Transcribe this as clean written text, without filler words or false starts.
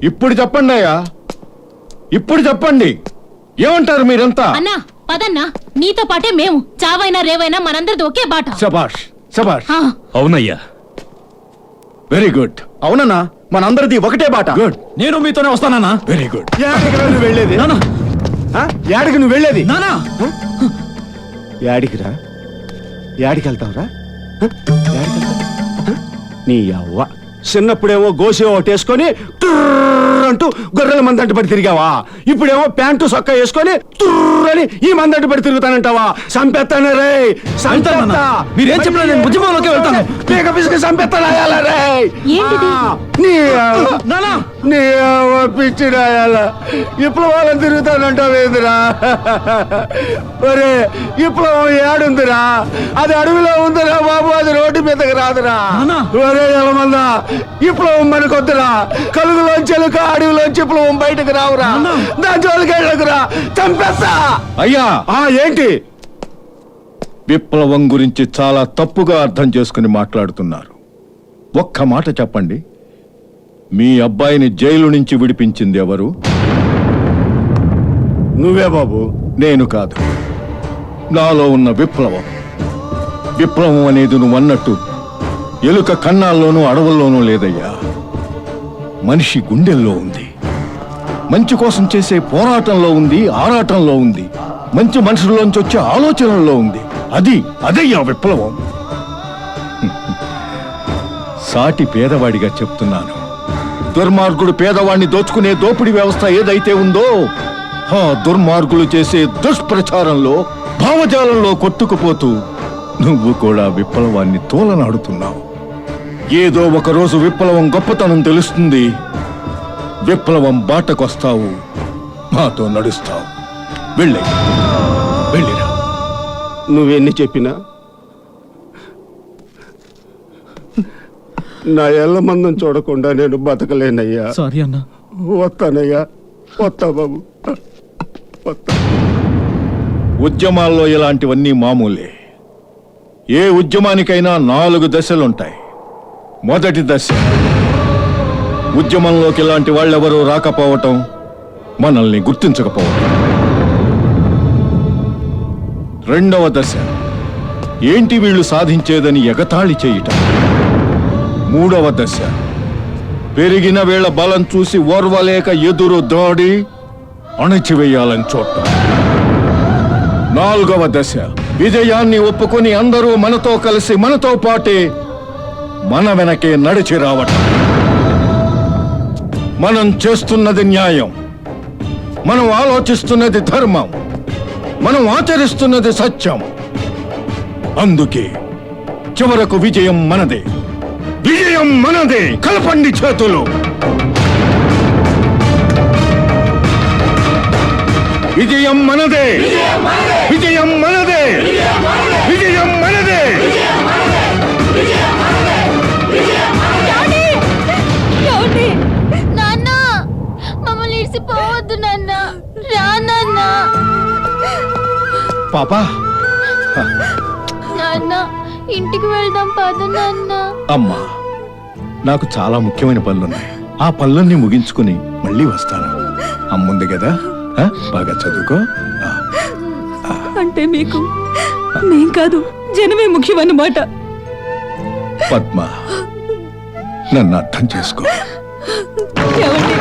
ఇప్పుడు చెప్పండి అయ్యా, ఇప్పుడు చెప్పండి, ఏమంటారు మీరంతా? అన్నా పదన్నా, నీతో పాటే మేము చావైనా రేవైనా మనందరిది ఒకే బాట. శభాష్ శభాష్. అవునయ్యా. Very good. అవునన్నా, మనందరిది ఒకటే బాట. గుడ్. నేను మీతోనే వస్తానన్నా. Very good. యాడికిరా నువ్వు వెళ్ళేది? నానా యాడికి నువ్వు వెళ్ళేది? నానా యాడికిరా? యాడికి వెళ్తావురా? నీ అవ్వ చిన్నప్పుడేమో గోసే ఒకటేసుకొని అంటూ గొర్రెల మందంట పడి తిరిగావా? ఇప్పుడేమో ప్యాంటు సొక్క వేసుకొని తుర్రని ఈ మందంట పడి తిరుగుతానంటావా? సంపెత్తానే రే, సంపెత్తా. మీరేం చెప్పినా నేను ఉద్యమంలోకి వెళ్తాను. పీక పిసికి సంపెత్తలాయాల రే. ఏంటిది? నీ నానా నీ పిచ్చి రాయాల విప్లవాలను తిరుగుతానంటావేందిరా? ఒరే విప్లవం ఏడుందిరా? అది అడవిలో ఉందిరా బాబు, అది రోడ్డు మీదకి రాదురా. ఒరే ఎలమందా, విప్లవం మనకొద్దురా. కలుగులోంచి ఎలుక, అడవిలోంచి విప్లవం బయటకు రావురా. దాని జోలికి వెళ్ళకురా, చంపేస్తా. అయ్యా, ఏంటి? విప్లవం గురించి చాలా తప్పుగా అర్థం చేసుకుని మాట్లాడుతున్నారు. ఒక్క మాట చెప్పండి, మీ అబ్బాయిని జైలు నుంచి విడిపించింది ఎవరు? నువ్వే బాబు. నేను కాదు, నాలో ఉన్న విప్లవం. విప్లవం అనేది నువ్వు అన్నట్టు ఎలుక కన్నాల్లోనూ అడవుల్లోనూ లేదయ్యా, మనిషి గుండెల్లో ఉంది. మంచి కోసం చేసే పోరాటంలో ఉంది, ఆరాటంలో ఉంది, మంచి మనుషుల్లోంచి వచ్చే ఆలోచనల్లో ఉంది. అదయ్యా విప్లవం. సాటి పేదవాడిగా చెప్తున్నాను, దుర్మార్గుడు పేదవాడిని దోచుకునే దోపిడీ వ్యవస్థ ఏదైతే ఉందో, ఆ దుర్మార్గులు చేసే దుష్ప్రచారంలో, భావజాలంలో కొట్టుకుపోతూ నువ్వు కూడా విప్లవాన్ని తోలనాడుతున్నావు. ఏదో ఒకరోజు విప్లవం గొప్పతనం తెలుస్తుంది, విప్లవం బాటకొస్తావు, మాతో నడుస్తావు. వెళ్ళిరా. నువ్వెన్ని చెప్పినా నా ఎల్ల మందం చూడకుండా నేను బతకలేనయ్యా. సారీ అన్నా. వస్తానయ్యా, వస్తా బాబు, వస్తా. ఉద్యమాల్లో ఇలాంటివన్నీ మామూలే. ఏ ఉద్యమానికైనా 4 దశలుంటాయి. మొదటి దశ, ఉద్యమంలోకి ఇలాంటి వాళ్ళెవరూ రాకపోవటం, మనల్ని గుర్తించకపోవటం. రెండవ దశ, ఏంటి వీళ్ళు సాధించేదని ఎగతాళి చేయటం. మూడవ దశ, పెరిగిన వీళ్ళ బలం చూసి ఓర్వలేక ఎదురు దాడి అణచివేయాలని చూడటం. నాలుగవ దశ, విజయాన్ని ఒప్పుకొని అందరూ మనతో కలిసి, మనతో పాటే, మన వెనకే నడిచి రావటం. మనం చేస్తున్నది న్యాయం, మనం ఆలోచిస్తున్నది ధర్మం, మనం ఆచరిస్తున్నది సత్యం. అందుకే చివరకు విజయం మనదే, విజయం మనదే. కలపండి చేతులు. విజయం మనదే, విజయం మనదే, విజయం మనదే. నాన్న, మమ్మల్ని ఇడిసిపోవద్దు నాన్న, రా నాన్న. పాపా, నాన్న, ఇంటికి వెళ్దాం పద నాన్న. అమ్మా, నాకు చాలా ముఖ్యమైన పనులున్నాయి. ఆ పనులన్నీ ముగించుకుని మళ్ళీ వస్తాను. అమ్ముంది కదా, బాగా చదువుకో. అంటే మీకు మేం కాదు, జనమే ముఖ్యమన్నమాట. పద్మ, నన్ను అర్థం చేసుకో. ఏమండి,